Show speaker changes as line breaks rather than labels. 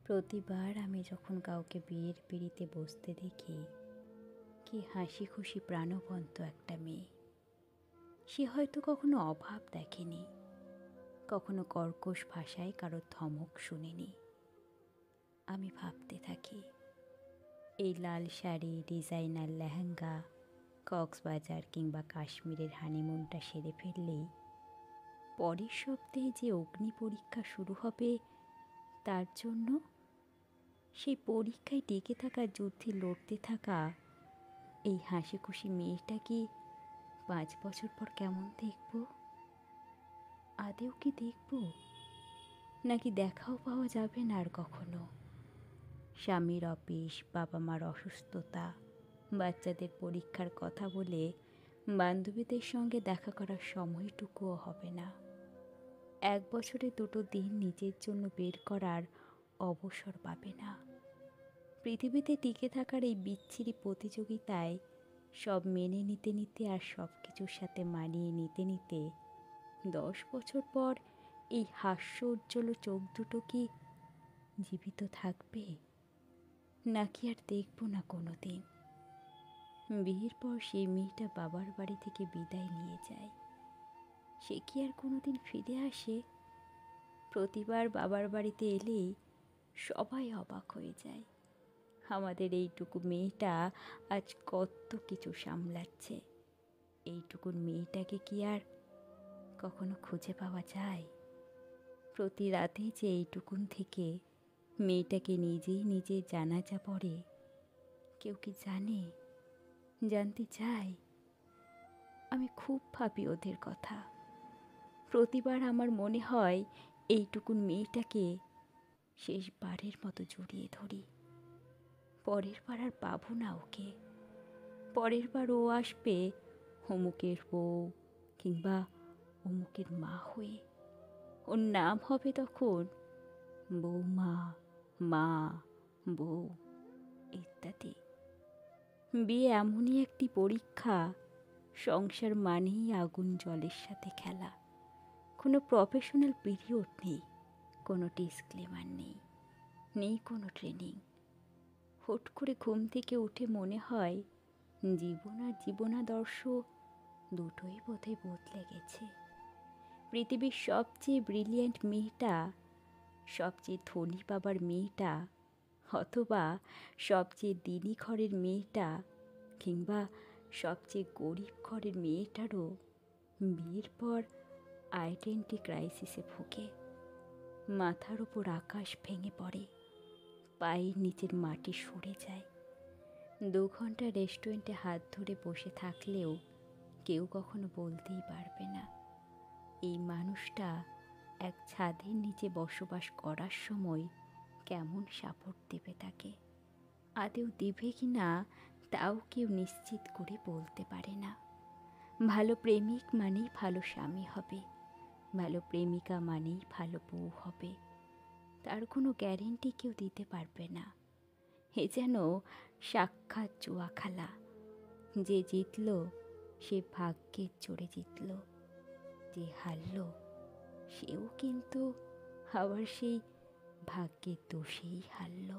প্রতিবার আমি যখন কাউকে বিয়ের পিঁড়িতে বসতে দেখি, কি হাসি খুশি প্রাণবন্ত একটা মেয়ে। সে হয়তো কখনো অভাব দেখেনি, কখনো কর্কশ ভাষায় কারো ধমক শুনেনি। আমি ভাবতে থাকি, এই লাল শাড়ি, ডিজাইনার লেহেঙ্গা, কক্সবাজার কিংবা কাশ্মীরের হানিমুনটা সেরে ফেললেই পরের সপ্তাহে যে অগ্নি পরীক্ষা শুরু হবে, তার জন্য সেই পরীক্ষায় টিকে থাকা, যুদ্ধে লড়তে থাকা এই হাসি খুশি মেয়েটাকে 5 বছর পর কেমন দেখব? আদেও কি দেখব, নাকি দেখাও পাওয়া যাবে না আর কখনো? স্বামীর অফিস, বাবা মার অসুস্থতা, বাচ্চাদের পরীক্ষার কথা বলে বান্ধবীদের সঙ্গে দেখা করার সময়টুকুও হবে না। 1 বছরে 2টো দিন নিজের জন্য বের করার অবসর পাবে না। পৃথিবীতে টিকে থাকার এই বিচ্ছিরি প্রতিযোগিতায় সব মেনে নিতে নিতে আর সব কিছুর সাথে মানিয়ে নিতে নিতে 10 বছর পর এই হাস্য উজ্জ্বল চোখ দুটো কি জীবিত থাকবে, নাকি আর দেখব না কোনো দিন? বিয়ের পর সেই মেয়েটা বাবার বাড়ি থেকে বিদায় নিয়ে যায়, সে কি আর কোনো দিন ফিরে আসে? প্রতিবার বাবার বাড়িতে এলেই সবাই অবাক হয়ে যায়, আমাদের এইটুকু মেয়েটা আজ কত কিছু সামলাচ্ছে। এইটুকুন মেয়েটাকে কি আর কখনো খুঁজে পাওয়া যায়? প্রতি রাতে যে এইটুকুন থেকে মেয়েটাকে নিজেই নিজের জানাজা পড়ে, কেউ কি জানে, জানতে চায়? আমি খুব ভাবি ওদের কথা। প্রতিবার আমার মনে হয় এইটুকুন মেয়েটাকে শেষবারের মতো জড়িয়ে ধরি। পরের বার আর পাবো না ওকে। পরের বার ও আসবে অমুকের বউ কিংবা অমুকের মা হয়ে। ওর নাম হবে তখন বৌমা, মা, বউ ইত্যাদি। বিয়ে এমনই একটি পরীক্ষা, সংসার মানেই আগুন জলের সাথে খেলা। কোনো প্রফেশনাল পিরিয়ড নেই, কোনো ডিসক্লেমার নেই, নেই কোনো ট্রেনিং। হুট করে ঘুম থেকে উঠে মনে হয় জীবন আর জীবনাদর্শ দুটোই বোধহয় বদলে গেছে। পৃথিবীর সবচেয়ে ব্রিলিয়ান্ট মেয়েটা, সবচেয়ে ধনী বাবার মেয়েটা, অথবা সবচেয়ে দিনী ঘরের মেয়েটা কিংবা সবচেয়ে গরিব ঘরের মেয়েটারও বিয়ের পর আইডেন্টি ক্রাইসিসে ভোগে। মাথার ওপর আকাশ ভেঙে পড়ে, পায়ের নিচের মাটি সরে যায়। 2 ঘন্টা রেস্টুরেন্টে হাত ধরে বসে থাকলেও কেউ কখনো বলতেই পারবে না এই মানুষটা এক ছাদের নিচে বসবাস করার সময় কেমন সাপোর্ট দেবে তাকে। আদেও দেবে কি না তাও কেউ নিশ্চিত করে বলতে পারে না। ভালো প্রেমিক মানেই ভালো স্বামী হবে, ভালো প্রেমিকা মানেই ভালো বউ হবে, তার কোনো গ্যারেন্টি কেউ দিতে পারবে না। এ যেন সাক্ষাৎ জুয়া খেলা। যে জিতল সে ভাগ্যের জোরে জিতল, যে হারল সেও কিন্তু আবার সেই ভাগ্যের দোষেই হারল।